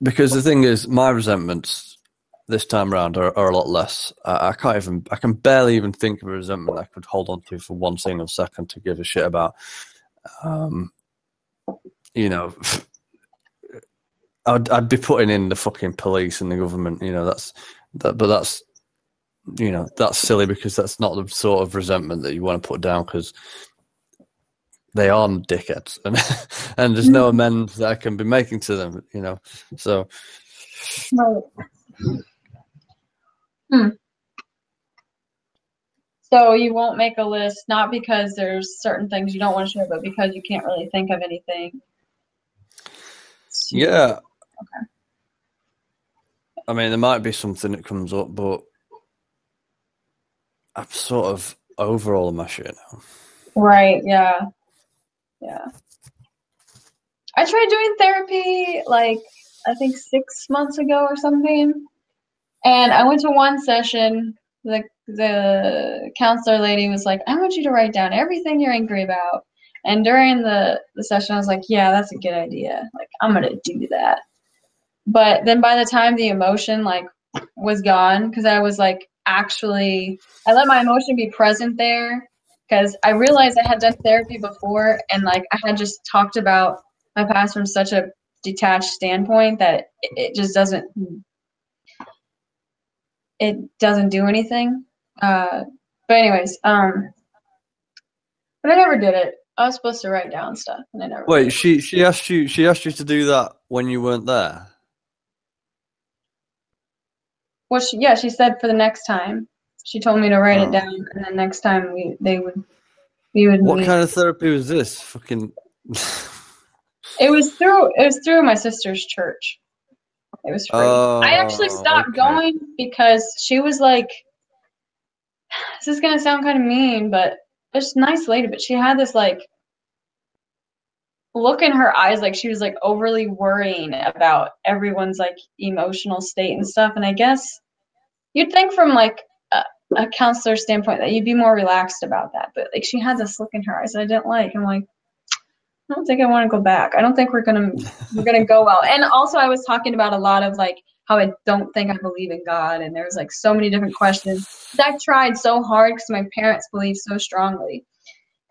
because the thing is, my resentments this time round are a lot less. I can barely even think of a resentment I could hold on to for one single second to give a shit about. You know, I'd be putting in the fucking police and the government. You know, but that's silly because that's not the sort of resentment that you want to put down because they are dickheads and there's no amends that I can be making to them. You know, so. Right. So you won't make a list, not because there's certain things you don't want to share, but because you can't really think of anything. Yeah. Okay. I mean, there might be something that comes up, but I'm sort of over all of my shit now. Right, yeah. Yeah. I tried doing therapy, like, I think 6 months ago or something. And I went to one session. The counselor lady was like, I want you to write down everything you're angry about. And during the session, I was like, yeah, that's a good idea. Like, I'm going to do that. But then by the time the emotion, like, was gone, because I was, like, I let my emotion be present there, because I realized I had done therapy before, and, like, I had just talked about my past from such a detached standpoint that it just doesn't do anything. But anyways, but I never did it. I was supposed to write down stuff, and I never. Wait, she asked you to do that when you weren't there? Well, she said for the next time. She told me to write it down, and then next time we would What meet. kind of therapy was this? Fucking. It was through my sister's church. It was free. I actually stopped going because she was like, this is gonna sound kind of mean, but it's a nice lady, but she had this like look in her eyes like she was like overly worrying about everyone's like emotional state and stuff. And I guess you'd think from like a counselor standpoint that you'd be more relaxed about that, but like she had this look in her eyes that I didn't like. I'm like, I don't think I want to go back. I don't think we're gonna go well. And also I was talking about a lot of like how I don't think I believe in God, and there was like so many different questions. I tried so hard because my parents believe so strongly,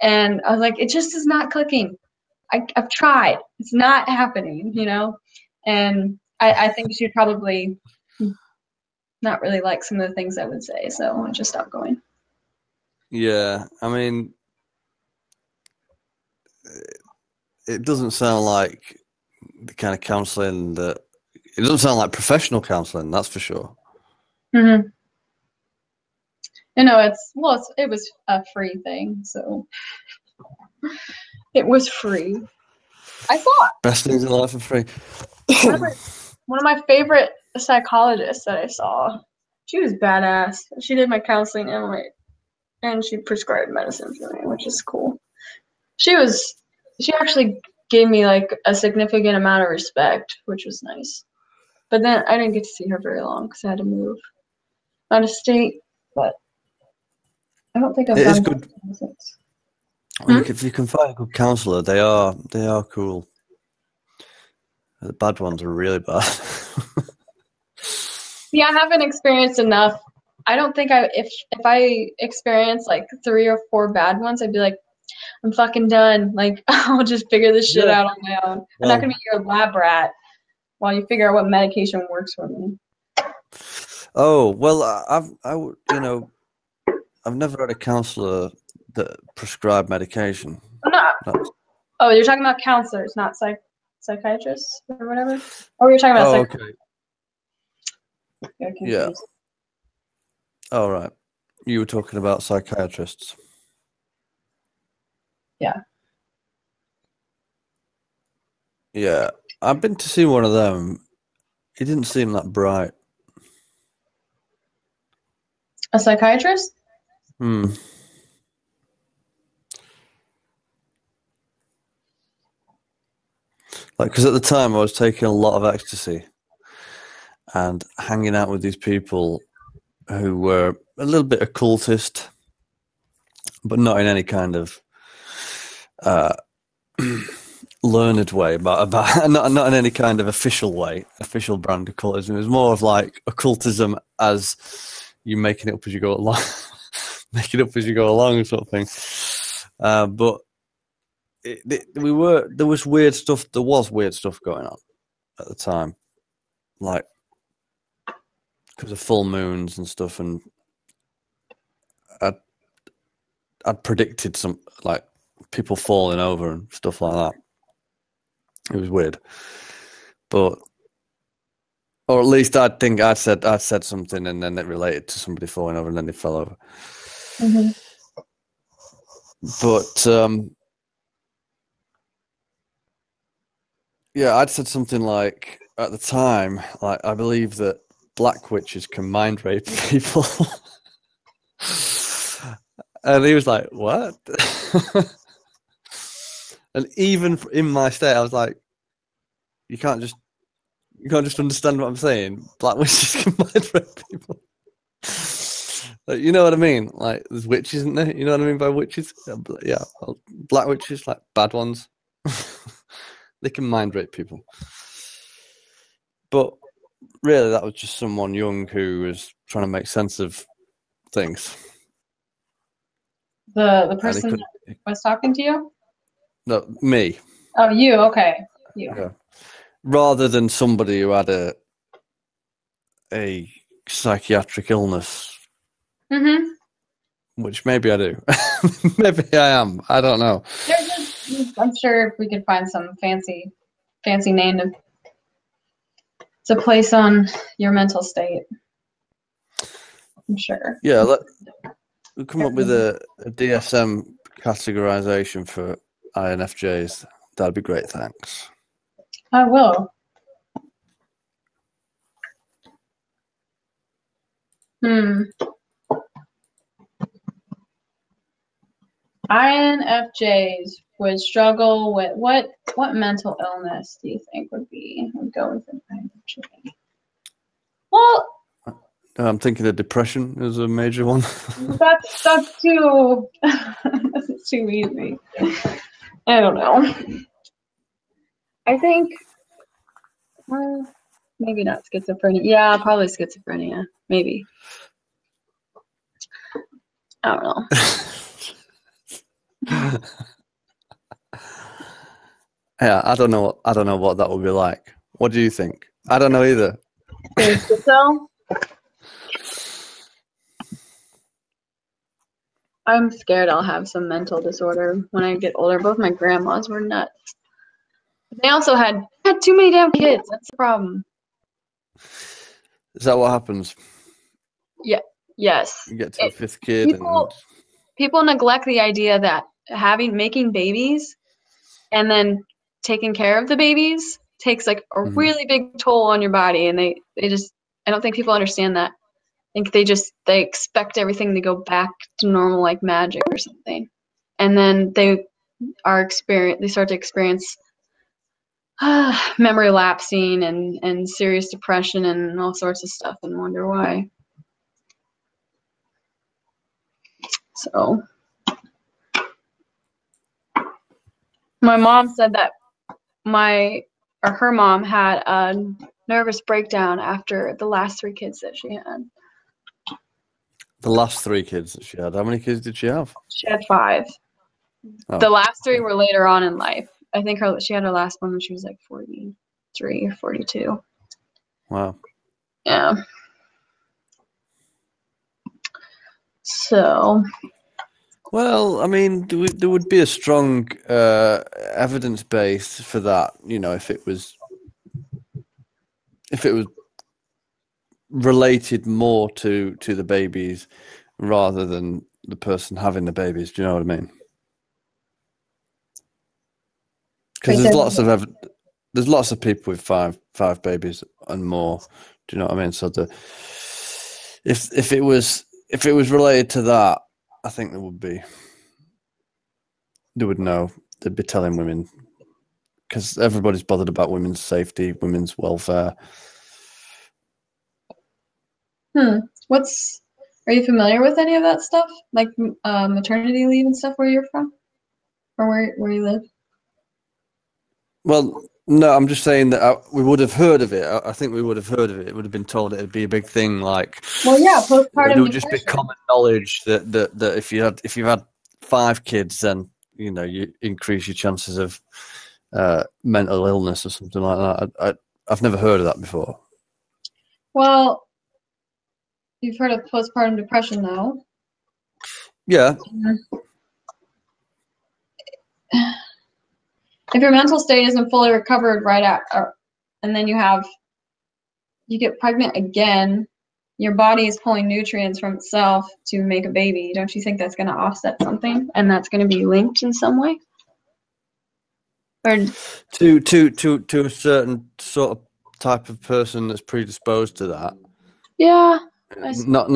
and I was like, it just is not clicking. I've tried. It's not happening, you know? And I think she'd probably not really like some of the things I would say, so I just stopped going. Yeah, I mean, it doesn't sound like the kind of counselling that... It doesn't sound like professional counselling, that's for sure. Mm-hmm. You know, it was a free thing, so... It was free. I thought. Best things in life are free. One of my favorite psychologists that I saw, she was badass. She did my counseling and she prescribed medicine for me, which is cool. She actually gave me like a significant amount of respect, which was nice. But then I didn't get to see her very long because I had to move out of state. But I don't think I've done good. Since. Like if you can find a good counsellor, they are cool. The bad ones are really bad. Yeah, I haven't experienced enough. I don't think if I experience like 3 or 4 bad ones, I'd be like, I'm fucking done. Like, I'll just figure this shit out on my own. I'm not gonna be your lab rat while you figure out what medication works for me. Oh well, I've never had a counsellor that prescribed medication. No. Oh, you're talking about counselors, not psychiatrists or whatever? Or you're talking about okay. Yeah. All right. You were talking about psychiatrists. Yeah. Yeah. I've been to see one of them. He didn't seem that bright. A psychiatrist? Like, because at the time I was taking a lot of ecstasy and hanging out with these people who were a little bit occultist, but not in any kind of learned way about not in any kind of official brand occultism. It was more of like occultism as you making it up as you go along, making it up as you go along, sort of thing. But there was weird stuff. There was weird stuff going on at the time, like because of full moons and stuff, and I'd predicted some like people falling over and stuff like that. It was weird, but or at least I'd think I'd said something, and then it related to somebody falling over, and then they fell over. Mm-hmm. But yeah, I'd said something like at the time, like I believe that black witches can mind rape people, and he was like, "What?" And even in my state, I was like, "You can't just understand what I'm saying. Black witches can mind rape people." Like, you know what I mean? Like, there's witches, isn't there? You know what I mean by witches? Yeah, black witches, like bad ones. They can mind rape people. But really, that was just someone young who was trying to make sense of things. The person that was talking to you? No, me. Oh, you. Okay. You. Yeah. Rather than somebody who had a psychiatric illness. Mm-hmm. Which maybe I do. Maybe I am. I don't know. I'm sure if we could find some fancy name to place on your mental state. I'm sure. Yeah, we'll come up with a DSM categorization for INFJs. That'd be great, thanks. I will. INFJs would struggle with what mental illness do you think would go with an INFJ? Well, I'm thinking of depression is a major one. that's too that's too easy. I don't know. I think maybe not schizophrenia. Yeah, probably schizophrenia. Maybe. I don't know. Yeah, I don't know what that would be like. What do you think? I don't know either. So, I'm scared I'll have some mental disorder when I get older. Both my grandmas were nuts. They also had too many damn kids. That's the problem. Is that what happens? Yeah. Yes. You get to a fifth kid, people neglect the idea that making babies and then taking care of the babies takes like a really big toll on your body, and they just, I don't think people understand that. I think they expect everything to go back to normal like magic or something, and then they start to experience memory lapsing and serious depression and all sorts of stuff, and wonder why. So my mom said that her mom had a nervous breakdown after the last 3 kids that she had. The last 3 kids that she had. How many kids did she have? She had 5. Oh. The last 3 were later on in life. I think she had her last one when she was like 43 or 42. Wow. Yeah. So. Well, I mean, there would be a strong evidence base for that. You know, if it was related more to the babies rather than the person having the babies. Do you know what I mean? Because there's lots of people with five babies and more. Do you know what I mean? So if it was related to that, I think they would know. They'd be telling women, because everybody's bothered about women's safety, women's welfare. Are you familiar with any of that stuff? Like maternity leave and stuff where you're from? Or where you live? Well, no, I'm just saying that we would have heard of it. I think we would have heard of it. It would have been told it'd be a big thing. Like, Well, yeah, there postpartum would just be depression. common knowledge that if you've had 5 kids, then you increase your chances of mental illness or something like that. I've never heard of that before. Well, you've heard of postpartum depression, though. Yeah. If your mental state isn't fully recovered and then you get pregnant again, your body is pulling nutrients from itself to make a baby. Don't you think that's going to offset something, and that's going to be linked in some way? Or to a certain sort of type of person that's predisposed to that. yeah, Not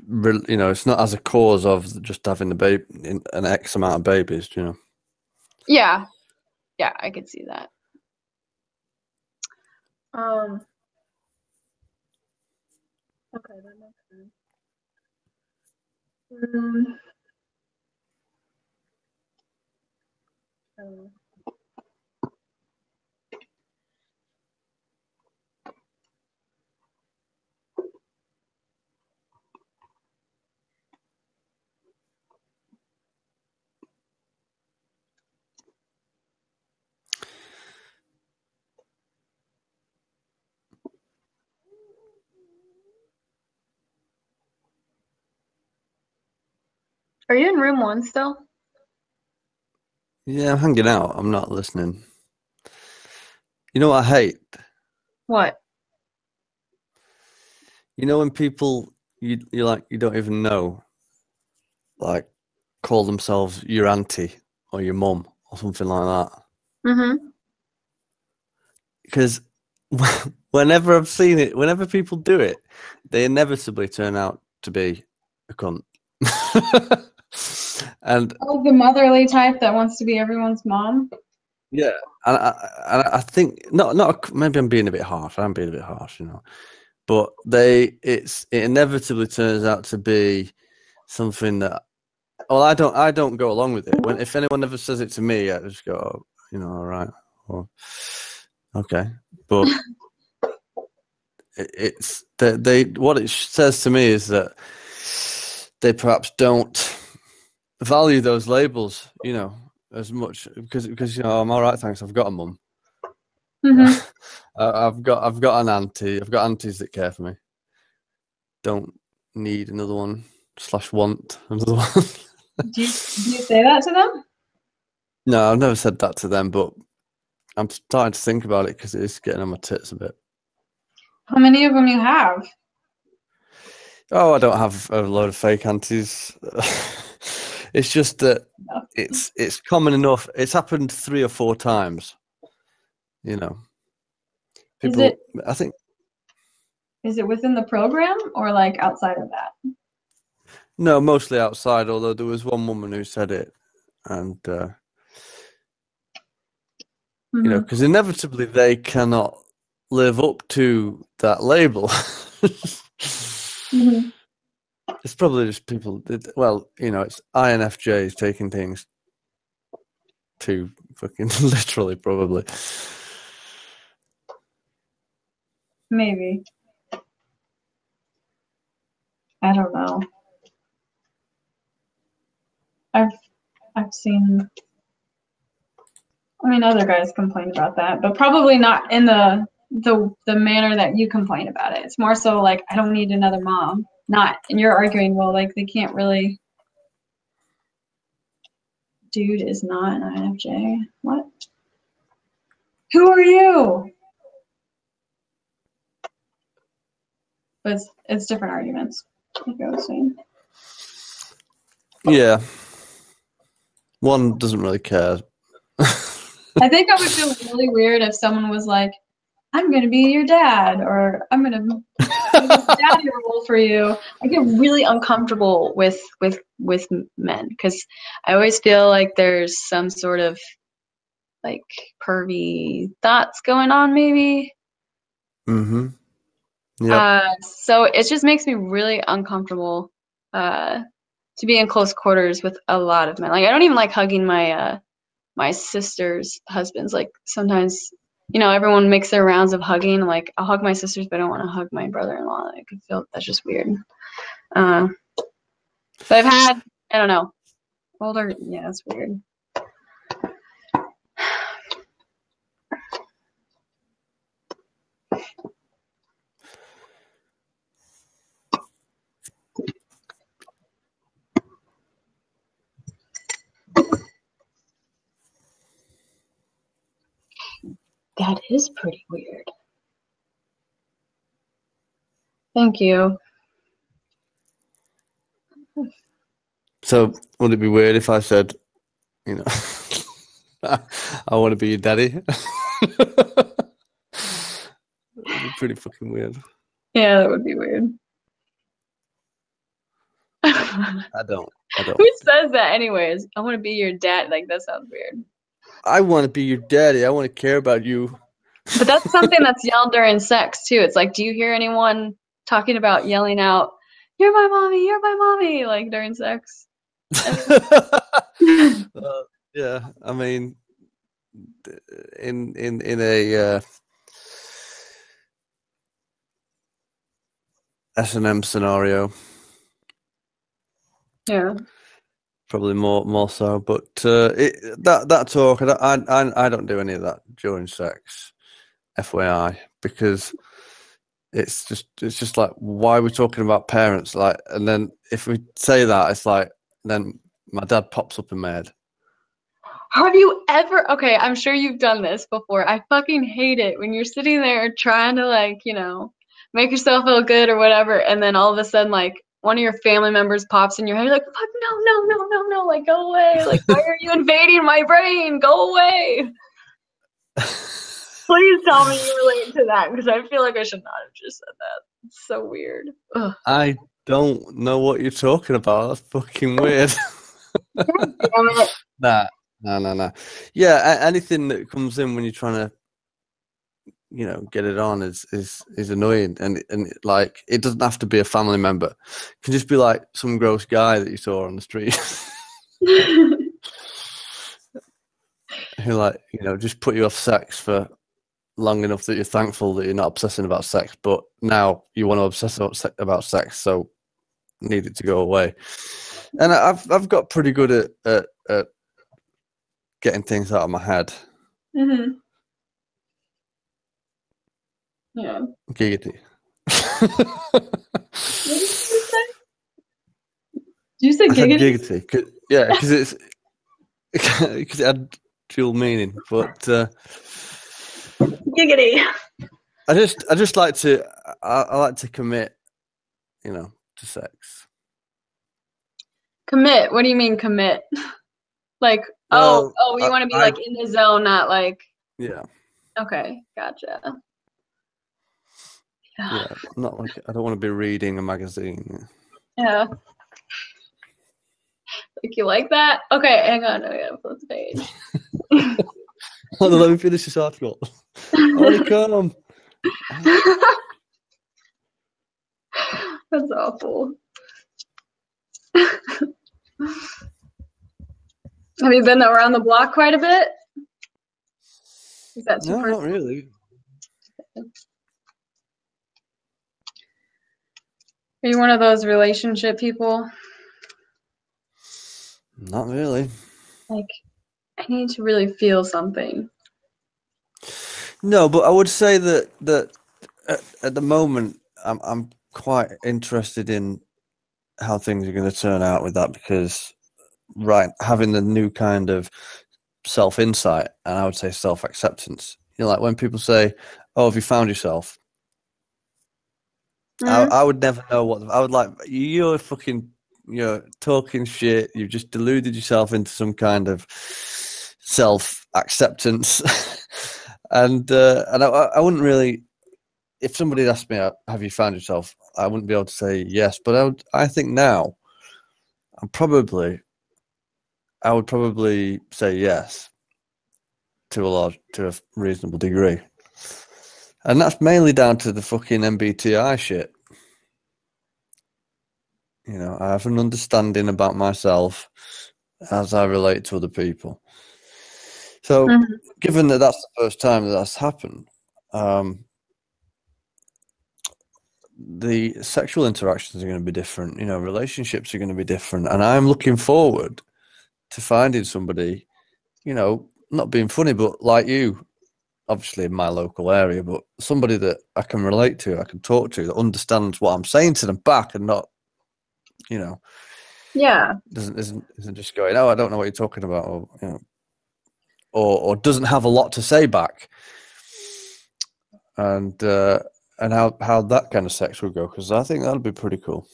it's not as a cause of just having an X amount of babies, yeah, I could see that. Okay, that makes sense. I don't know. Are you in room 1 still? Yeah, I'm hanging out. I'm not listening. You know what I hate? What? You know when people you don't even know, like, call themselves your auntie or your mum or something like that. Mm-hmm. Because whenever I've seen it, whenever people do it, they inevitably turn out to be a cunt. And the motherly type that wants to be everyone's mom. yeah, and I think not maybe I'm being a bit harsh. I'm being a bit harsh, but it inevitably turns out to be something that. Well, I don't go along with it. If anyone ever says it to me, I just go, all right, well, okay, but it's what it says to me is that they perhaps don't value those labels, as much because I'm all right, thanks. I've got a mum. Mm-hmm. I've got an auntie. I've got aunties that care for me. Don't need another one / want another one. Do you say that to them? No, I've never said that to them, but I'm starting to think about it because it is getting on my tits a bit. How many of them you have? Oh, I don't have a load of fake aunties. It's just that it's common enough. It's happened 3 or 4 times. People. I think. Is it within the program or like outside of that? No, mostly outside. Although there was one woman who said it, and because inevitably they cannot live up to that label. Mm-hmm. It's probably just people. Well, it's INFJs taking things too fucking literally, probably. Maybe. I don't know. I've seen. I mean, other guys complain about that, but probably not in the manner that you complain about it. It's more so like, I don't need another mom. Not, and you're arguing, well, like they can't really. Dude is not an INFJ. What? Who are you? But it's different arguments, like I was saying. Yeah. One doesn't really care. I think I would feel really weird if someone was like, I'm going to be your dad, or I'm going to do this daddy role for you. I get really uncomfortable with men because I always feel like there's some sort of like pervy thoughts going on, maybe. Mm-hmm. Yeah. So it just makes me really uncomfortable to be in close quarters with a lot of men. Like, I don't even like hugging my my sister's husbands. Like sometimes, everyone makes their rounds of hugging. Like I'll hug my sisters, but I don't want to hug my brother-in-law. I could feel that's just weird. But I've had, I don't know, older. Yeah, it's weird. That is pretty weird. Thank you. So would it be weird if I said, I want to be your daddy? That'd be pretty fucking weird. Yeah, that would be weird. I don't. Who says that anyways? I want to be your dad. Like, that sounds weird. I want to be your daddy. I want to care about you. But that's something that's yelled during sex, too. It's like, do you hear anyone talking about yelling out, you're my mommy, like during sex? Yeah, I mean, in a S&M scenario, yeah, probably more so. But that talk, I don't do any of that during sex, FYI, because it's just like, why are we talking about parents? Like, and then if we say that, it's like, then my dad pops up in my head. Have you ever, okay, I'm sure you've done this before. I fucking hate it when you're sitting there trying to, like, make yourself feel good or whatever, and then all of a sudden, like, one of your family members pops in your head, you're like, fuck, no, like, go away. Like, why are you invading my brain? Go away. Please tell me you relate to that, because I feel like I should not have just said that. It's so weird. Ugh. I don't know what you're talking about. That's fucking weird. Damn it. Nah. No. Yeah, anything that comes in when you're trying to, get it on is annoying, and like, it doesn't have to be a family member. It can just be like some gross guy that you saw on the street who, like, just put you off sex for long enough that you're thankful that you're not obsessing about sex, but now you want to obsess about sex, so need it to go away. And I've got pretty good at getting things out of my head. Mm-hmm. Yeah. Giggity. What did you say? Did you say giggity? Giggity. Yeah, because it had dual meaning. But giggity. I just like to I like to commit, to sex. Commit. What do you mean commit? Like, well, you want to be like in the zone, not like. Yeah. Okay, gotcha. Yeah, not like, I don't want to be reading a magazine. Yeah. Like, you like that? Okay, hang on. I gotta flip the page. Hold on, let me finish this article. Holy come. That's awful. Have you been around the block quite a bit? Is that too No, not really. Are you one of those relationship people? Not really. Like, I need to really feel something. No, but I would say that at the moment I'm quite interested in how things are going to turn out with that, because having the new kind of self-insight, and I would say self-acceptance. Like when people say, "Oh, have you found yourself?" Mm-hmm. I would never know what I would like. You're talking shit. You've just deluded yourself into some kind of self-acceptance, and I wouldn't really. If somebody had asked me, "Have you found yourself?" I wouldn't be able to say yes, but I think now, I would probably say yes to a reasonable degree, and that's mainly down to the fucking MBTI shit. I have an understanding about myself as I relate to other people. So, Mhm. given that that's the first time that that's happened, the sexual interactions are going to be different. You know, relationships are going to be different, and I'm looking forward to finding somebody. You know, not being funny, but like you, obviously in my local area, but somebody that I can relate to, I can talk to, that understands what I'm saying to them back, and not, you know, Yeah. isn't just going, oh, I don't know what you're talking about, or you know, or doesn't have a lot to say back, and how that kind of sex would go, because I think that'd be pretty cool.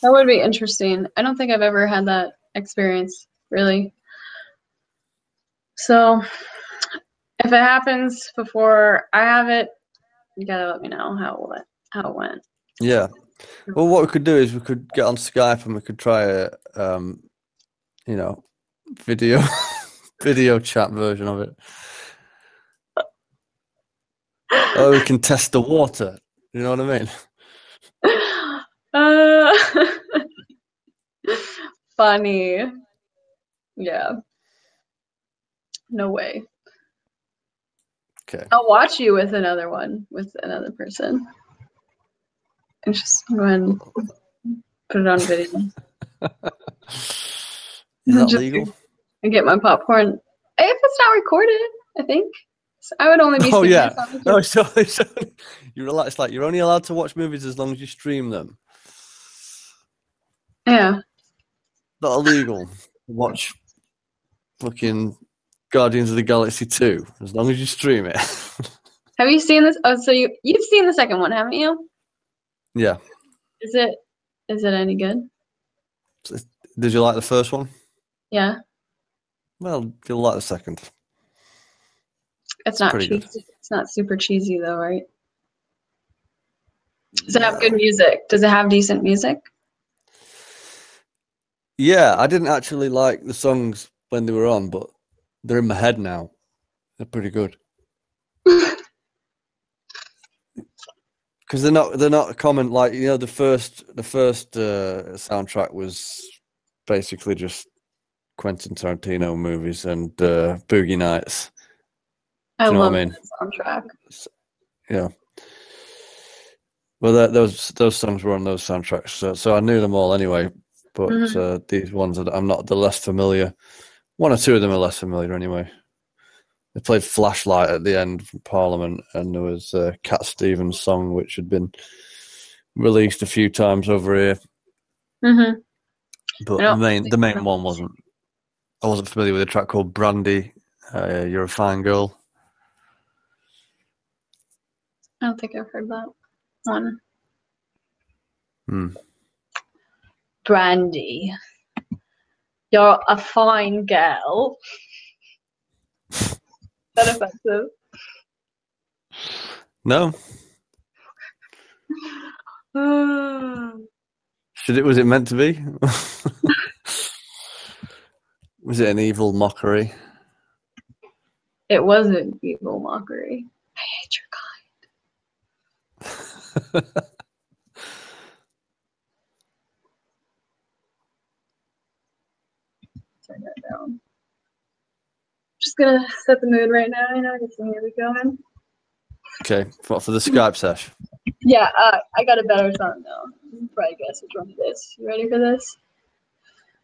That would be interesting. I don't think I've ever had that experience, really. So if it happens before I have it, you gotta let me know how it went. Yeah. Well, what we could do is we could get on Skype and we could try a, you know, video video chat version of it. Or we can test the water. You know what I mean? Funny. Yeah. No way. Okay. I'll watch you with another person. And just go ahead and put it on video. Is that Just legal? and get my popcorn. If it's not recorded, I think. So I would only be. Oh yeah. No, so you relax. Like you're only allowed to watch movies as long as you stream them. Yeah. Not illegal. Watch fucking Guardians of the Galaxy 2 as long as you stream it. Have you seen this? Oh, so you've seen the second one, haven't you? Yeah. Is it any good? Did you like the first one? Yeah. Well, you'll like the second. It's not pretty cheesy. good. It's not super cheesy though, right? Does it have good music? Does it have decent music? Yeah, I didn't actually like the songs when they were on, but they're in my head now. They're pretty good. Because they're not common, like, you know, the first soundtrack was basically just Quentin Tarantino movies and Boogie Nights. I know love what I mean? that soundtrack. Yeah. Well, those songs were on those soundtracks, so I knew them all anyway. But these ones I'm not the less familiar. One or two of them are less familiar anyway. They played Flashlight at the end from Parliament, and there was a Cat Stevens song which had been released a few times over here. Mm-hmm. But the main one wasn't. I wasn't familiar with a track called Brandy. You're a Fine Girl. I don't think I've heard that one. Brandy, you're a fine girl. Is that offensive? No. Was it meant to be? Was it an evil mockery? It was an evil mockery. I hate your kind. Turn that down. Just gonna set the mood right now. I know, get some music going. Okay, for the Skype sesh. Yeah, I got a better song now. You can probably guess which one it is. You ready for this?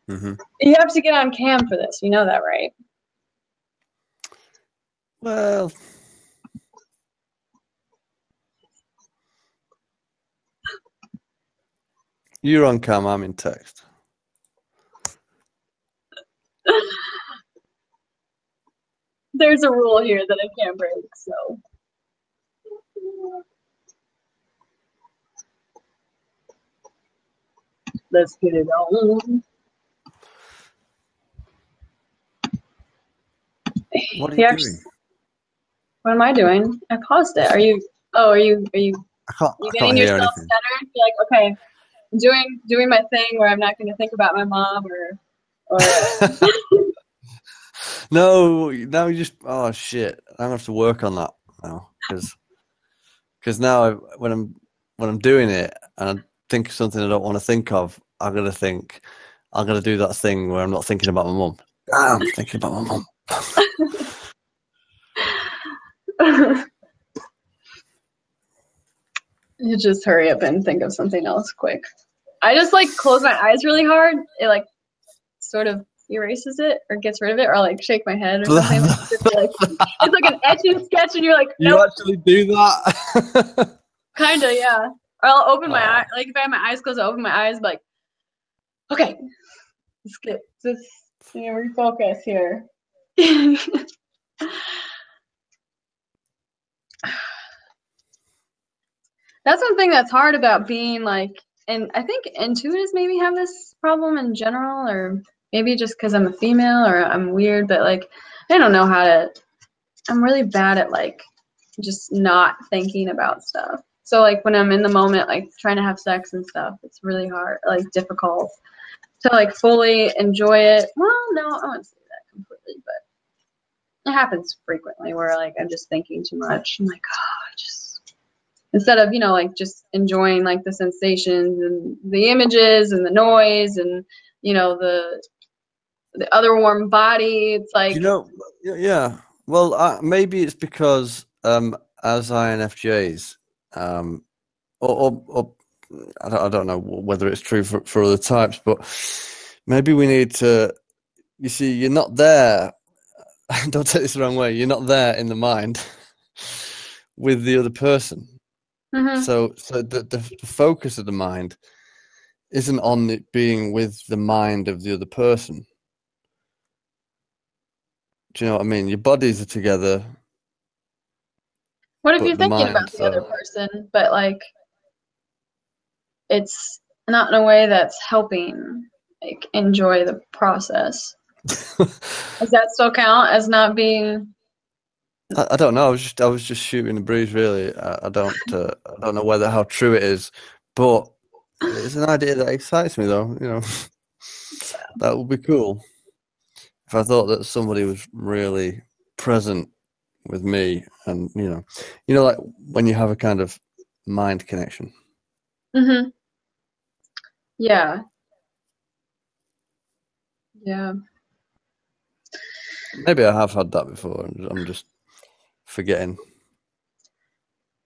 Mm-hmm. You have to get on cam for this. You know that, right? Well, you're on cam, I'm in text. There's a rule here that I can't break, so. Let's get it on. What are you doing? What am I doing? I paused it. Are you I can't getting hear yourself anything. centered? You're like, okay, I'm doing my thing where I'm not going to think about my mom or No, now you just, oh shit, I'm gonna have to work on that now, because now when I'm doing it and I think of something I don't want to think of, I'm gonna do that thing where I'm not thinking about my mum. I'm thinking about my mum. You just hurry up and think of something else quick. I just like close my eyes really hard. It like sort of erases it or gets rid of it, or like shake my head or something. It's like an etch and sketch, and you're like, nope. You actually do that? Kinda, yeah. Or I'll open my eye, like if I have my eyes closed, I'll open my eyes, like, okay, let's get this, refocus here. That's something that's hard about being like, and I think intuitives maybe have this problem in general, or maybe just because I'm a female or I'm weird, but like, I don't know how to, I'm really bad at like just not thinking about stuff. So like when I'm in the moment, like trying to have sex and stuff, it's really hard, like difficult to like fully enjoy it. Well, no, I wouldn't say that completely, but it happens frequently where like I'm just thinking too much. I'm like, oh, just instead of, like just enjoying like the sensations and the images and the noise and, the other warm body. It's like, yeah. Well, maybe it's because as INFJs, or I don't know whether it's true for other types, but maybe we need to. You see, you're not there. Don't take this the wrong way. You're not there in the mind with the other person. mm-hmm. So the focus of the mind isn't on it being with the mind of the other person. Do you know what I mean? Your bodies are together. What if you're thinking about the other person, but like it's not in a way that's helping like enjoy the process? Does that still count as not being? I don't know. I was just shooting the breeze. Really, I don't know how true it is, but it's an idea that excites me, though. That would be cool if I thought that somebody was really present with me, and like when you have a kind of mind connection. Mm-hmm. Yeah. Yeah. Maybe I have had that before, and I'm just forgetting.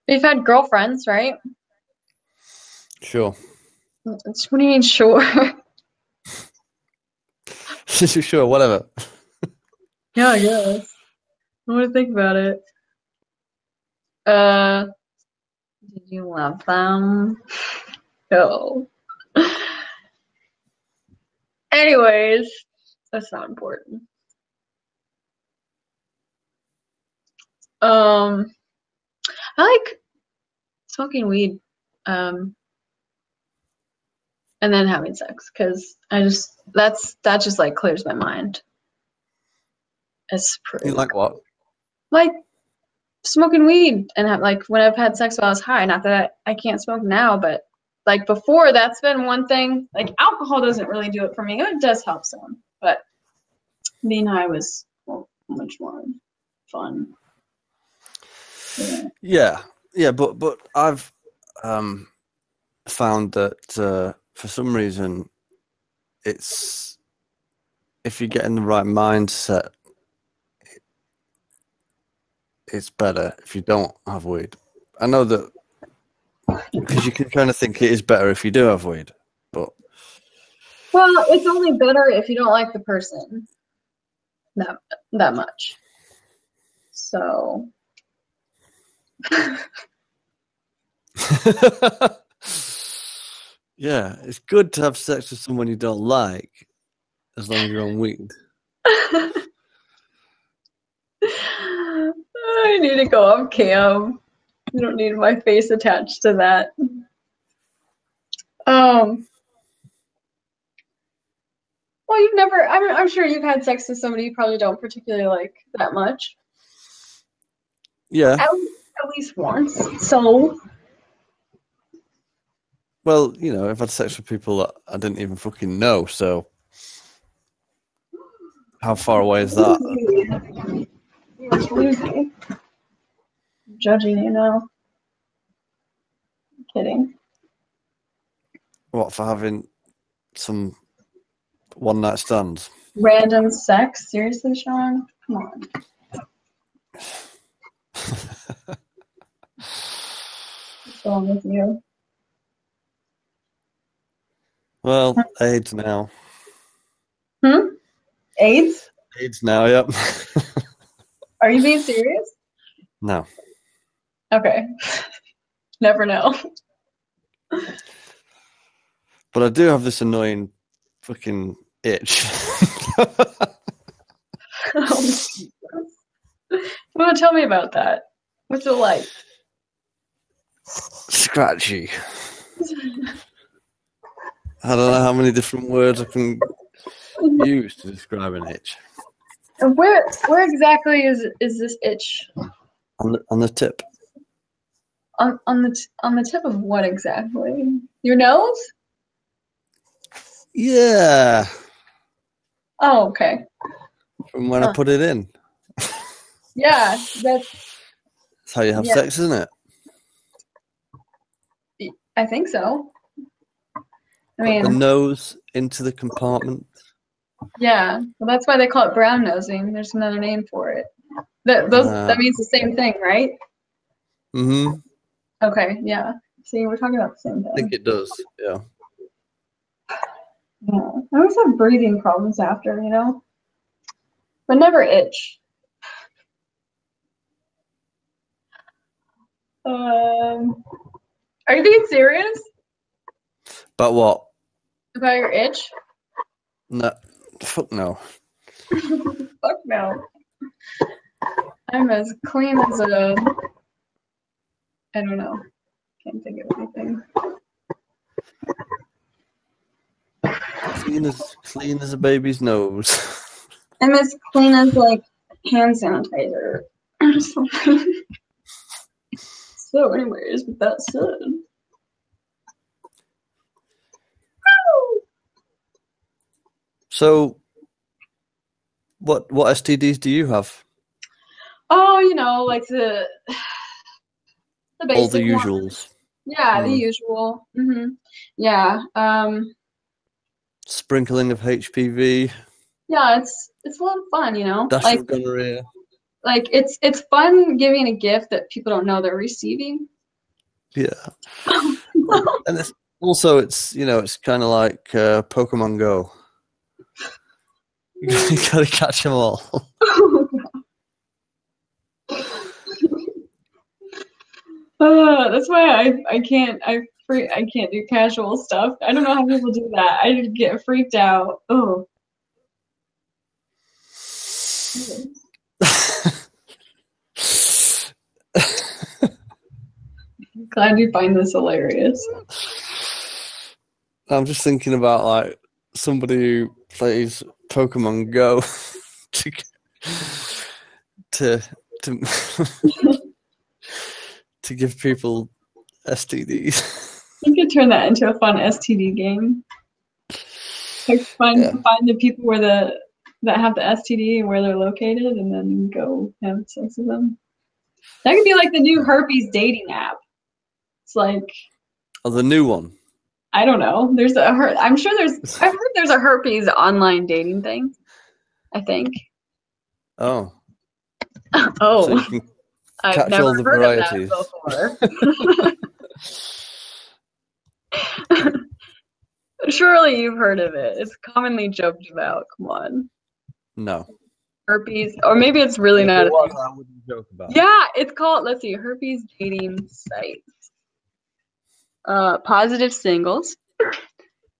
You've had girlfriends, right? Sure. What do you mean, sure? Sure, whatever. Yeah, I guess. I want to think about it. Did you love them? No. Anyways, that's not important. I like smoking weed, and then having sex because that just like clears my mind. It's pretty. You like what? Like smoking weed and like when I've had sex while I was high. Not that I can't smoke now, but like before, that's been one thing. Like alcohol doesn't really do it for me. It does help some, but being high was much more fun. Yeah, but I've found that for some reason, it's if you get in the right mindset, it's better if you don't have weed. I know that because you can kind of think it is better if you do have weed, but well, it's only better if you don't like the person that much. So. Yeah, it's good to have sex with someone you don't like, as long as you're on weed. I need to go off cam. You don't need my face attached to that. Well, you've never. I'm sure you've had sex with somebody you probably don't particularly like that much. Yeah. At least once. So. Well, I've had sex with people that I didn't even fucking know, so how far away is that? I'm judging you now. I'm kidding. What, for having some one-night stands? Random sex? Seriously, Sean? Come on. What's wrong with you? Well, AIDS now. AIDS? AIDS now, yep. Are you being serious? No. Okay. Never know. But I do have this annoying fucking itch. You want to tell me about that? What's it like? Scratchy. I don't know how many different words I can use to describe an itch. Where exactly is this itch? On the tip. On the tip of what exactly? Your nose? Yeah. Oh, okay. From when I put it in. Yeah, That's how you have sex, isn't it? I think so. Put the nose into the compartment. Yeah, well, that's why they call it brown nosing. There's another name for it. That means the same thing, right? Mm-hmm. Okay, yeah. See, we're talking about the same thing. I think it does, yeah. Yeah. I always have breathing problems after, but never itch. Are you being serious? About what? About your itch? No. Fuck no. Fuck no. I'm as clean as a... I don't know. Can't think of anything. Clean as a baby's nose. I'm as clean as, like, hand sanitizer or something. So anyways, with that said... So, what STDs do you have? Oh, like the basic all the usuals. Ones. Yeah, the usual. Yeah. Sprinkling of HPV. Yeah, it's a lot of fun, Dash of gonorrhea. Like it's fun giving a gift that people don't know they're receiving. Yeah. And it's it's kind of like Pokemon Go. You gotta catch them all. That's why I can't do casual stuff. I don't know how people do that. I just get freaked out. Oh. Glad you find this hilarious. I'm just thinking about like somebody who plays Pokemon Go to give people STDs. You could turn that into a fun STD game. Like find the people that have the STD and where they're located, and then go have sex with them. That could be like the new herpes dating app. It's like the new one. I don't know. I've heard there's a herpes online dating thing. I think. Oh. Oh. So you can I've never all the heard varieties. of that before. Surely you've heard of it. It's commonly joked about. Come on. No. Herpes, or maybe it's really not. I wouldn't joke about it. Yeah, it's called. Let's see, herpes dating sites. Positive singles.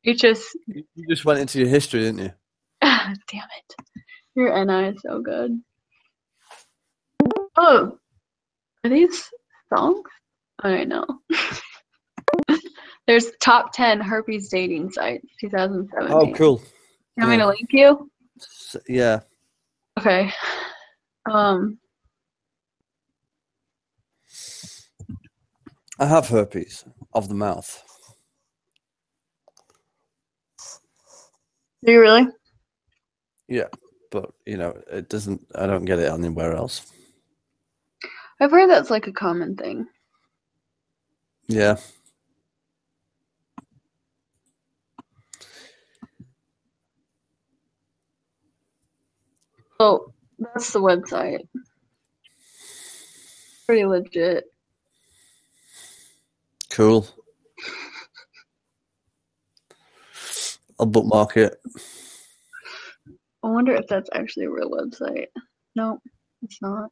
You just went into your history, didn't you? Damn it. Your NI is so good. Oh, are these songs? Oh, I know. There's top 10 herpes dating sites, 2017. Oh, cool. You want me to link you? Yeah. Okay. I have herpes of the mouth. Do you really? Yeah, but it doesn't. I don't get it anywhere else. I've heard that's like a common thing. Yeah. Oh, that's the website. Pretty legit. Cool. I'll bookmark it. I wonder if that's actually a real website. No, it's not.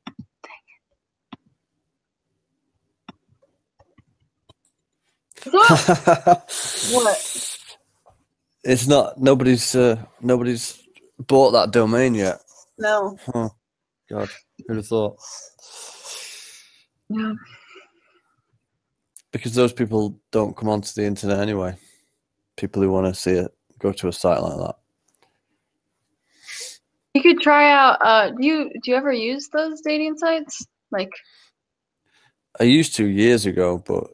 What? It's not. Nobody's bought that domain yet. No. Huh. God, who'd have thought? Yeah. Because those people don't come onto the internet anyway. People who want to see it go to a site like that. You could try out. Do you ever use those dating sites? Like, I used to years ago, but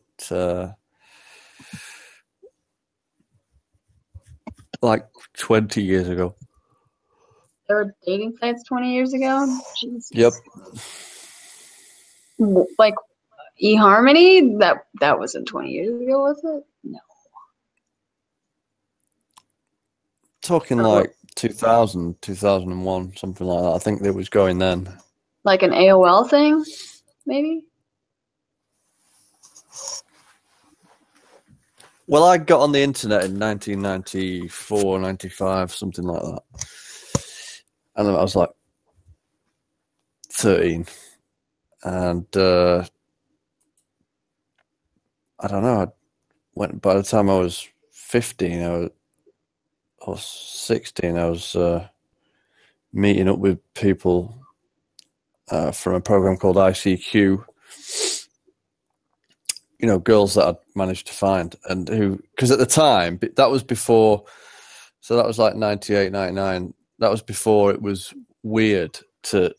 like 20 years ago. there were dating sites 20 years ago. Jesus. Yep. Like eHarmony. That wasn't 20 years ago, was it? No. Talking like 2000, 2001, something like that. I think it was going then. Like an AOL thing, maybe? Well, I got on the internet in 1994, 95, something like that. And I was like 13. And I don't know. By the time I was 15, or 16, I was meeting up with people from a program called ICQ. You know, girls that I'd managed to find, and who, because at the time, that was before, so that was like 98, 99. That was before it was weird to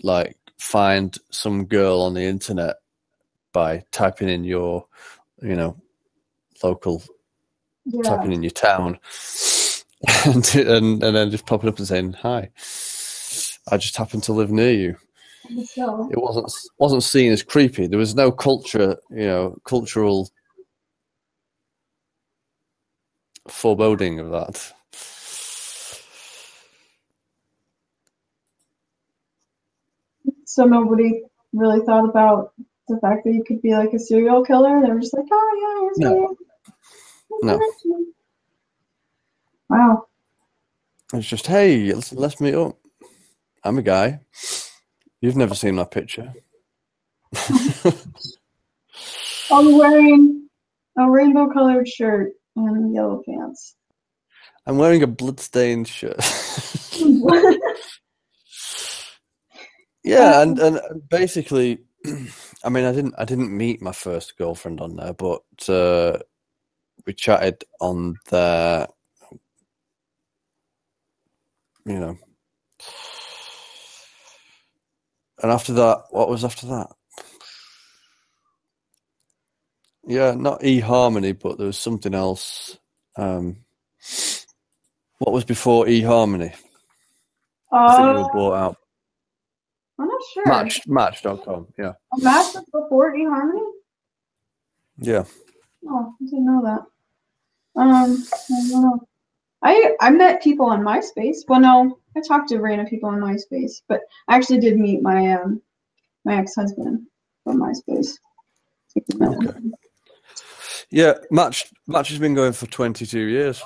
like find some girl on the internet by typing in your, you know, local, typing in your town, and then just popping up and saying, "Hi, I just happen to live near you." So. It wasn't seen as creepy. There was no cultural foreboding of that. So nobody really thought about the fact that you could be like a serial killer. They were just like, "Oh yeah, No. Wow. It's just, hey, let's meet up. I'm a guy. You've never seen my picture. I'm wearing a rainbow-colored shirt and yellow pants. I'm wearing a bloodstained shirt. Yeah, and basically, I mean, I didn't meet my first girlfriend on there, but we chatted on there, you know. And after that, what was after that? Yeah, not eHarmony, but there was something else. What was before eHarmony? I think you were bought out. I'm not sure. Match.com, yeah. A Match was before eHarmony? Yeah. Oh, I didn't know that. I don't know. I met people on MySpace. Well, no, I talked to random people on MySpace, but I actually did meet my my ex-husband from MySpace. Okay. Yeah, Match has been going for 22 years,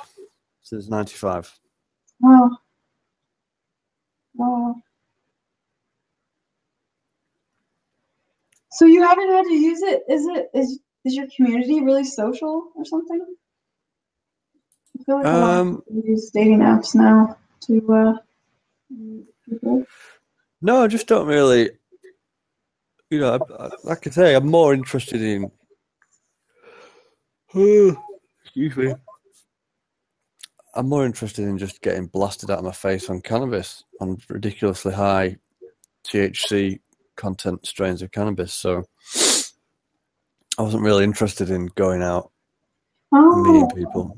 since 95. Wow. Wow. So you haven't had to use it? Is your community really social or something? I feel like a lot of people use dating apps now to people. No, I just don't really. You know, like I say, I'm more interested in. Excuse me. I'm more interested in just getting blasted out of my face on cannabis, on ridiculously high THC content strains of cannabis. So I wasn't really interested in going out and meeting people.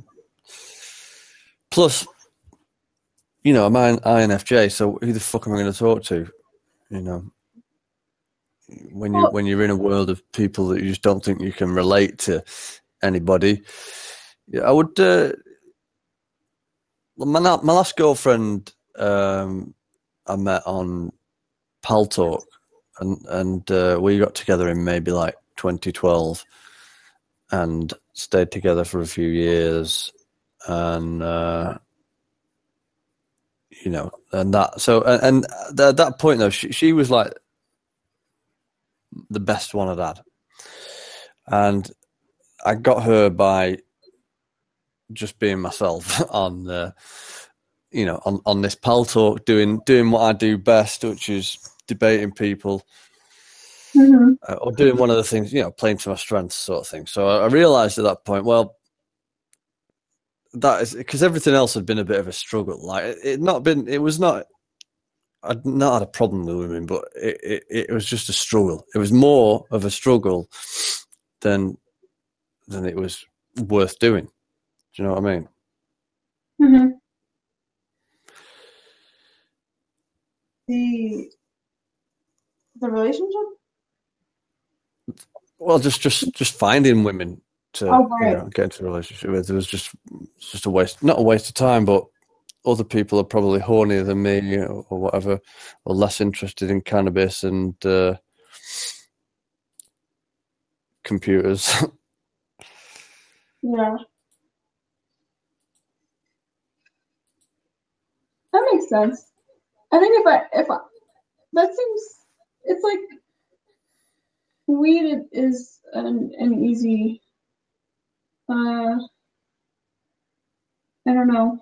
Plus, you know, I'm INFJ, so who the fuck am I going to talk to? You know, when you're in a world of people that you just don't think you can relate to anybody. Yeah, I would. My last girlfriend, I I met on Pal Talk, and we got together in maybe like 2012, and stayed together for a few years, and you know, and that. So and at that point though, she was like the best one I'd had, and I got her by just being myself on you know, on this Pal Talk, doing what I do best, which is debating people, or doing one of the things, you know, playing to my strengths, sort of thing. So I realised at that point, well, that is because everything else had been a bit of a struggle. Like I'd not had a problem with women, but it was just a struggle. It was more of a struggle than it was worth doing. Do you know what I mean? Mm-hmm. The relationship? Well, just finding women to right. you know, get into a relationship with. It was just a waste, not a waste of time, but other people are probably hornier than me, you know, or whatever, or less interested in cannabis and computers. Yeah. That makes sense. I think if I that seems, it's like weed is an easy, I don't know,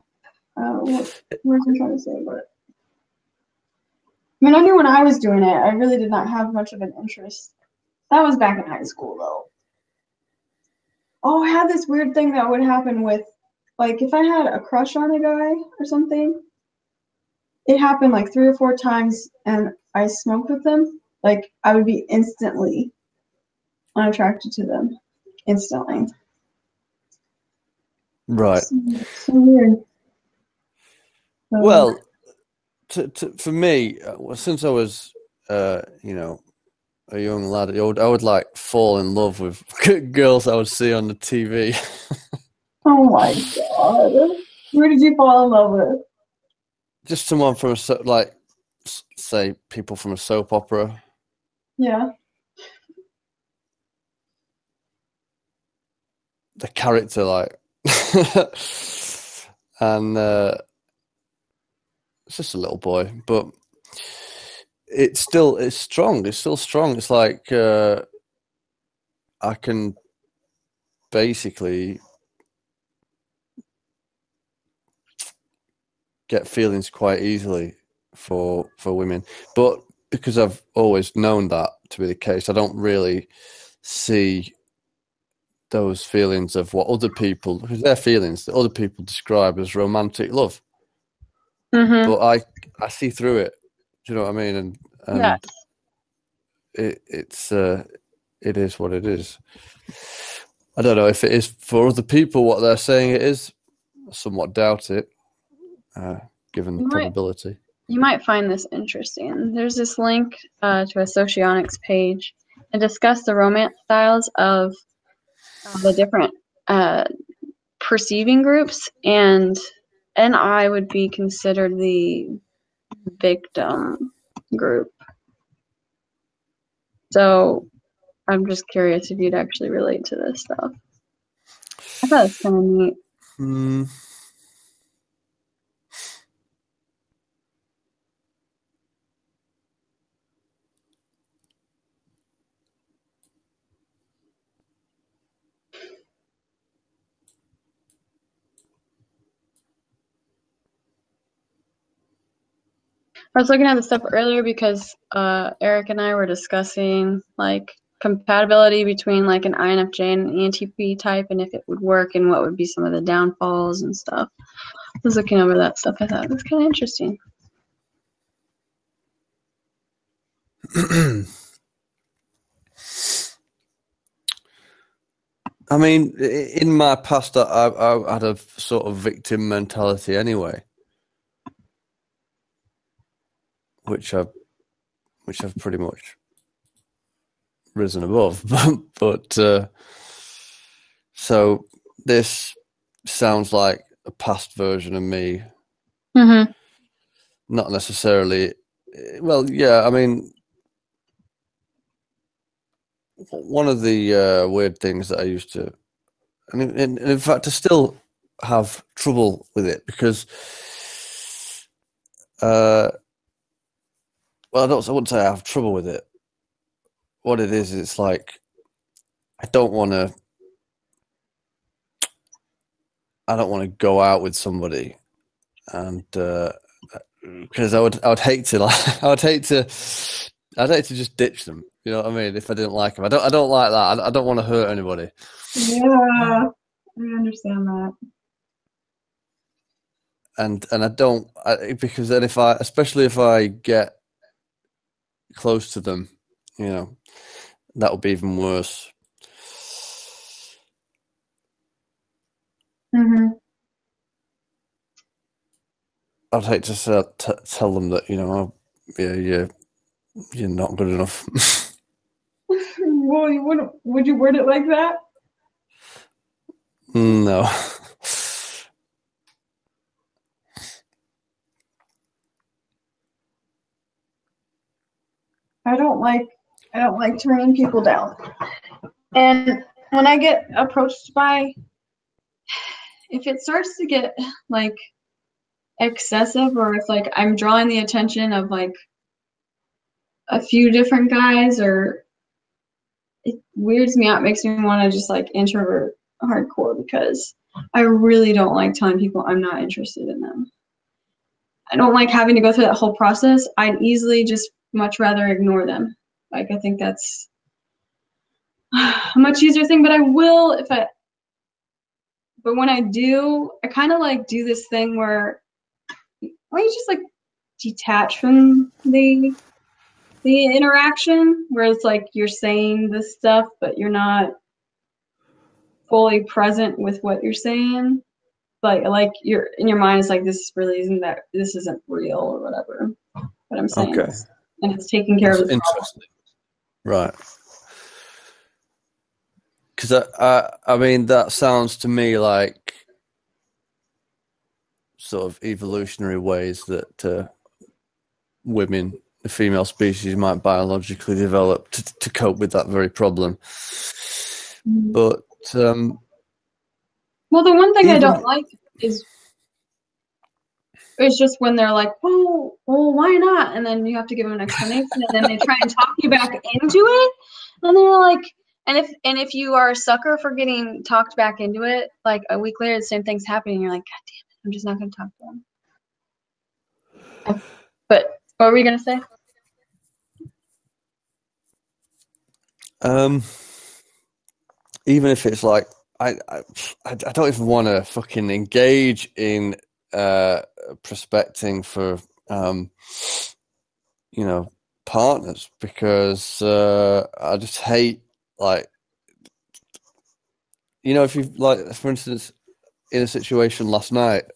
what I'm trying to say, but I mean, I knew when I was doing it, I really did not have much of an interest. That was back in high school, though. Oh, I had this weird thing that would happen with, like, if I had a crush on a guy or something, it happened like 3 or 4 times, and I smoked with them, like, I would be instantly unattracted to them. Instantly. Right. So weird. Well, for me, since I was, you know, a young lad, I would like fall in love with girls I would see on the TV. Oh my god! Who did you fall in love with? Just someone from like, say, people from a soap opera. Yeah. The character, like, and it's just a little boy, but it's strong. It's still strong. It's like I can basically get feelings quite easily for women, but because I've always known that to be the case, I don't really see those feelings of what other people, because they're feelings that other people describe as romantic love. Mm-hmm. But I see through it. Do you know what I mean? And Yes. it is what it is. I don't know if it is for other people what they're saying it is. I somewhat doubt it, given the probability. You might find this interesting. There's this link to a socionics page and discuss the romance styles of the different perceiving groups, and I would be considered the victim group. So I'm just curious if you'd actually relate to this stuff. I thought it was kind of neat. I was looking at the stuff earlier because Eric and I were discussing like compatibility between like an INFJ and an ENTP type, and if it would work, and what would be some of the downfalls and stuff. I was looking over that stuff. I thought it was kind of interesting. I mean, in my past, I had a sort of victim mentality anyway, which I've pretty much risen above. But so this sounds like a past version of me. Mm-hmm. not necessarily. Well, yeah, I mean, one of the weird things that I used to, and in fact, I still have trouble with it because, well, I wouldn't say I have trouble with it. What it is, it's like I don't want to go out with somebody, and because I would hate to like I'd hate to just ditch them. You know what I mean? If I didn't like them, I don't like that. I don't want to hurt anybody. Yeah, I understand that. And I don't because then especially if I get close to them, you know, that would be even worse. Mm-hmm. I'd hate to tell them that, you know, oh, yeah, you're not good enough. Well, would you word it like that? No. I don't like turning people down. And when I get approached by, if it starts to get like excessive, or if like I'm drawing the attention of like a few different guys, or it weirds me out, makes me want to just like introvert hardcore, because I really don't like telling people I'm not interested in them. I don't like having to go through that whole process. I'd easily just much rather ignore them. Like, I think that's a much easier thing, but but when I do, I kind of like do this thing where, why don't you just like detach from the interaction, where it's like you're saying this stuff, but you're not fully present with what you're saying. Like you're in your mind is like, this isn't real or whatever. What I'm saying Okay. And it's taking care of the interesting. Right. Because I mean, that sounds to me like sort of evolutionary ways that women, the female species, might biologically develop to cope with that very problem. Mm-hmm. But well, the one thing I don't like is just when they're like, well, why not? And then you have to give them an explanation, and then they try and talk you back into it, and they're like, and if you are a sucker for getting talked back into it, like a week later, the same thing's happening. You're like, God damn it, I'm just not going to talk to them. But what were you going to say? Even if it's like, I don't even want to fucking engage in prospecting for you know, partners, because I just hate, like, you know, if you like, for instance, in a situation last night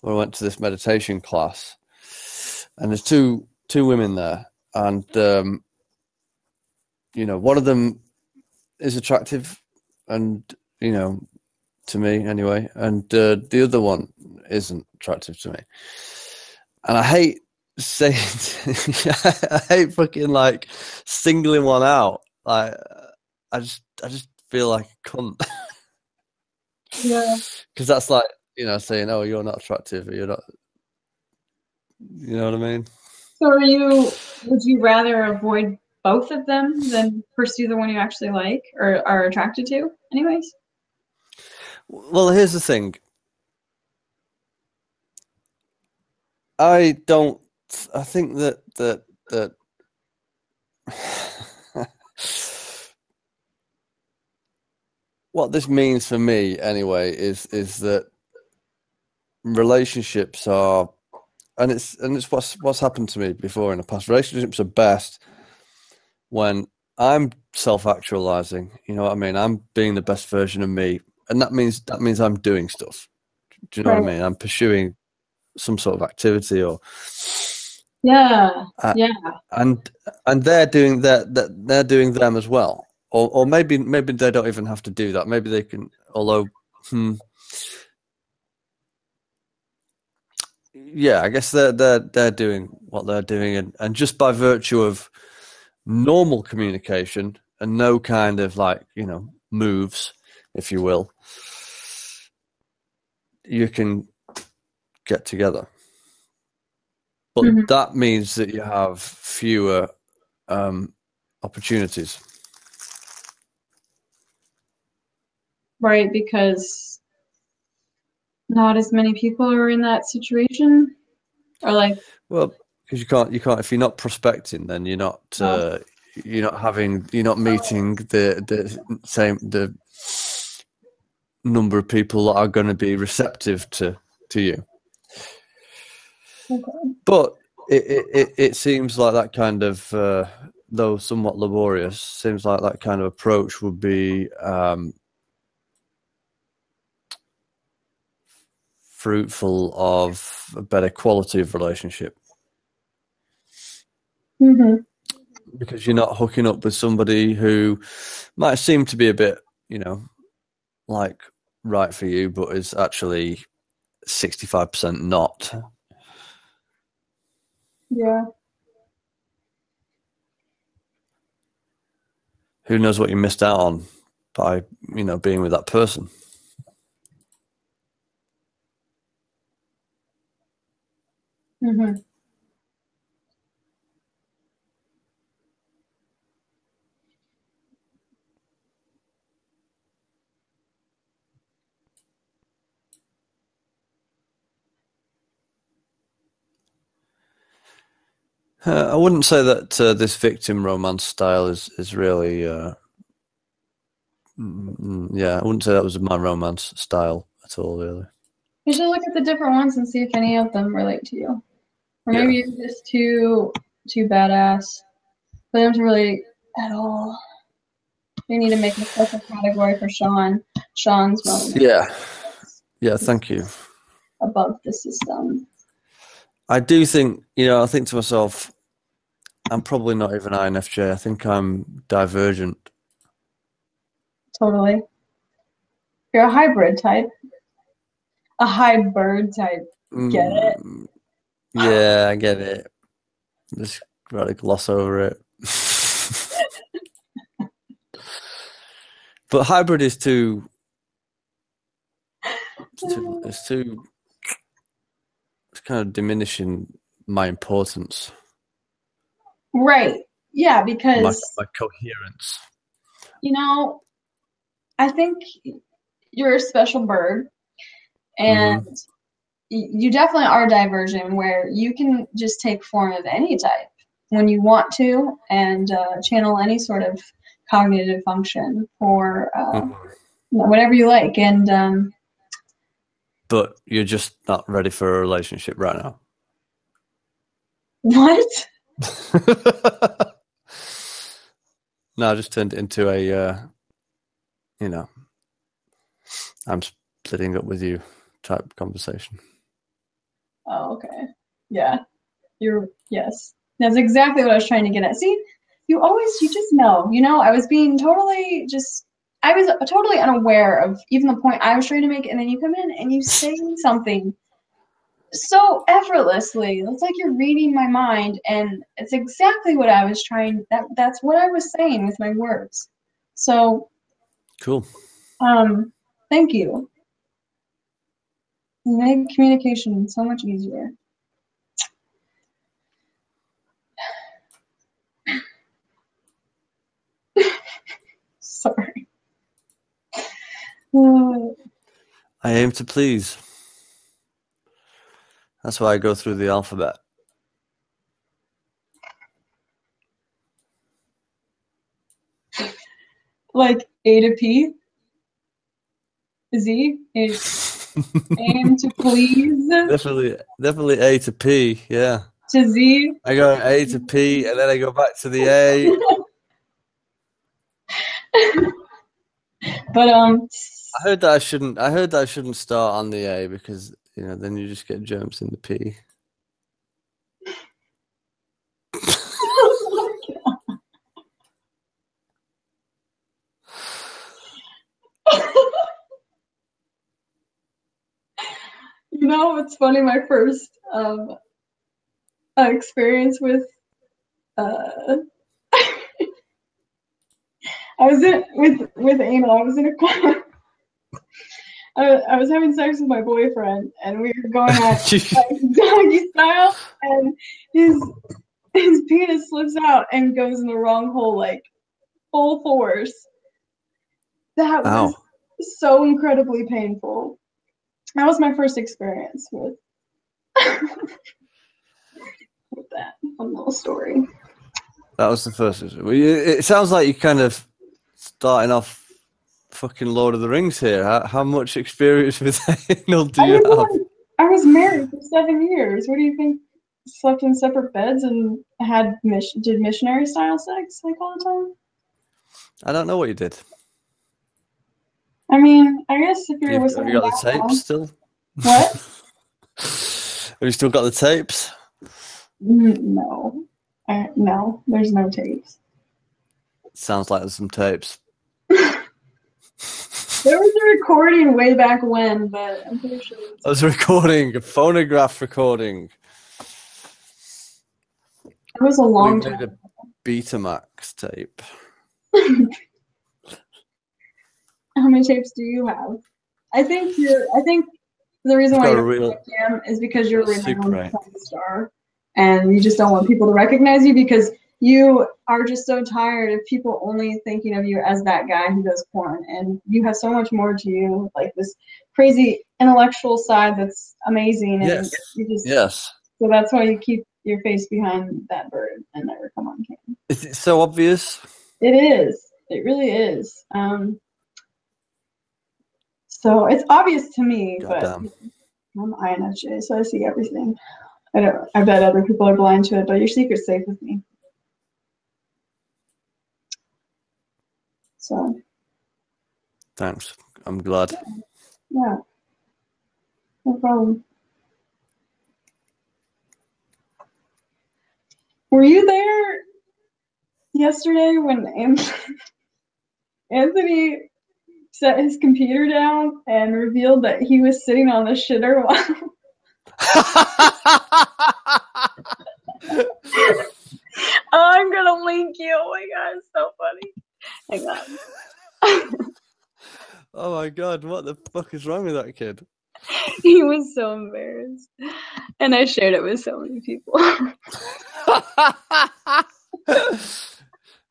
where I went to this meditation class, and there's two women there, and you know, one of them is attractive, and you know, to me anyway, and the other one isn't attractive to me, and I hate saying I hate fucking like singling one out. Like, I just feel like a cunt. Yeah, because that's like, you know, saying, oh, you're not attractive, or you're not, you know what I mean? So would you rather avoid both of them than pursue the one you actually like or are attracted to anyways? Well, here's the thing. I think that what this means for me anyway is that relationships are, and it's what's happened to me before in the past. Relationships are best when I'm self-actualizing. You know what I mean? I'm being the best version of me, and that means I'm doing stuff. Do you know what I mean? I'm pursuing some sort of activity, or and they're doing that. They're doing them as well, or maybe they don't even have to do that. Maybe they can. Although, yeah, I guess they're doing what they're doing, and just by virtue of normal communication and no kind of like, moves, if you will, you can get together. But that means that you have fewer opportunities. Right, because not as many people are in that situation, or like. Well, because you can't if you're not prospecting, then you're not meeting the number of people that are going to be receptive to you. Okay. But it seems like that kind of, though somewhat laborious, seems like that kind of approach would be fruitful of a better quality of relationship. Because you're not hooking up with somebody who might seem to be a bit, like right for you, but is actually 65% not. Yeah. Who knows what you missed out on by, being with that person. I wouldn't say that this victim romance style is really, I wouldn't say that was my romance style at all, really. You should look at the different ones and see if any of them relate to you. Or maybe you're just too badass for them to relate at all. You need to make a special category for Sean. Sean's romance. Yeah, thank you. Above the system. I do think, I think to myself, I'm probably not even INFJ. I think I'm divergent. Totally. You're a hybrid type. A hybrid type. Get it? Yeah, I get it. Just rather gloss over it. But hybrid is too. It's kind of diminishing my importance. Right. Yeah, because my coherence. I think you're a special bird, and you definitely are divergent, where you can just take form of any type when you want to, and channel any sort of cognitive function for whatever you like. And but you're just not ready for a relationship right now. What? No, I just turned it into a, I'm splitting up with you type conversation. Oh, okay. Yeah. Yes. That's exactly what I was trying to get at. See, you just know, I was I was totally unaware of even the point I was trying to make, and then you come in and you say something so effortlessly. It's like you're reading my mind, and it's exactly what I was that's what I was saying with my words. So cool. Thank you. You made communication so much easier. Sorry. I aim to please. That's why I go through the alphabet. Like A to P? Z? Aim to please? Definitely A to P, yeah. To Z? I go A to P, and then I go back to the A. But I heard that I shouldn't start on the A, because then you just get germs in the P. No, it's funny. My first experience with uh, I was in with anal. I was in a car. I was having sex with my boyfriend, and we were going at like doggy style, and his penis slips out and goes in the wrong hole, like full force. That was so incredibly painful. That was my first experience with with that one little story. That was the first. It sounds like you're kind of starting off fucking Lord of the Rings here. How much experience with anal do you have? I was married for 7 years. What do you think? Slept in separate beds and did missionary style sex like all the time? I don't know what you did. I mean, I guess if you're with have you got the tapes still? What? Have you still got the tapes? No. No, there's no tapes. Sounds like there's some tapes. There was a recording way back when, but I'm pretty sure it was a recording, a phonograph recording. It was a long time. A Betamax tape. How many tapes do you have? I think the reason why you're Cam is because you're a renowned star, and you just don't want people to recognize you because you are just so tired of people only thinking of you as that guy who does porn, and you have so much more to you, like this crazy intellectual side that's amazing. And yes. So that's why you keep your face behind that bird and never come on cam. Is it so obvious? It is. It really is. So it's obvious to me, but I'm INFJ, so I see everything. I bet other people are blind to it, but your secret's safe with me. So. Thanks. I'm glad. Yeah. No problem. Were you there yesterday when Anthony set his computer down and revealed that he was sitting on the shitter while I'm gonna link you. Oh my god, it's so funny. Hang on. Oh my god, what the fuck is wrong with that kid? He was so embarrassed. And I shared it with so many people.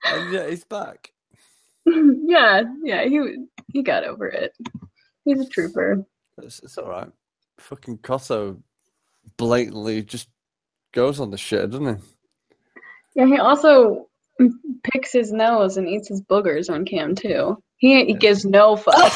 And yeah, he's back. Yeah, he got over it. He's a trooper. It's all right. Fucking Cotto blatantly just goes on the shit, doesn't he? Yeah, he also picks his nose and eats his boogers on cam too. He gives no fuck.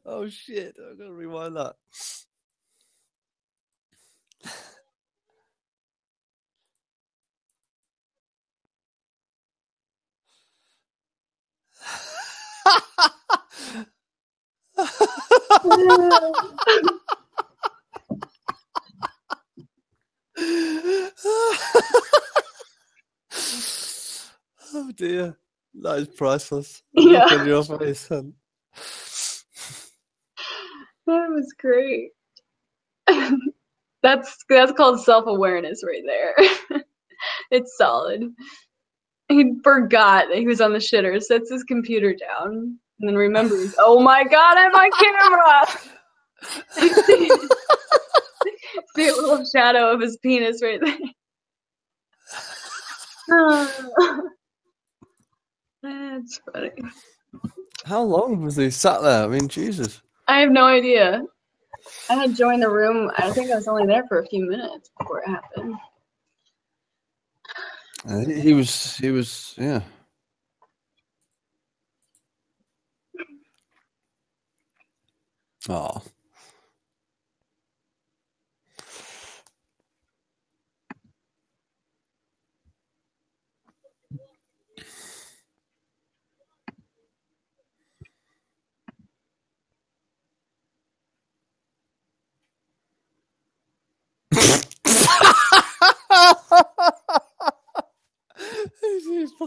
Oh shit, I'm gonna rewind that. Oh dear, that is priceless. Yeah. Look on your face, son. That was great. That's called self-awareness right there. It's solid. He forgot that he was on the shitter, sets his computer down, and then remembers, oh my god, I'm on camera! See a little shadow of his penis right there. That's funny. How long was he sat there? I mean, Jesus. I have no idea. I had joined the room. I think I was only there for a few minutes before it happened. He was, yeah. Oh.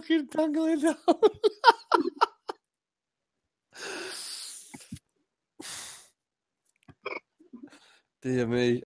fucking dangling down. Dear me.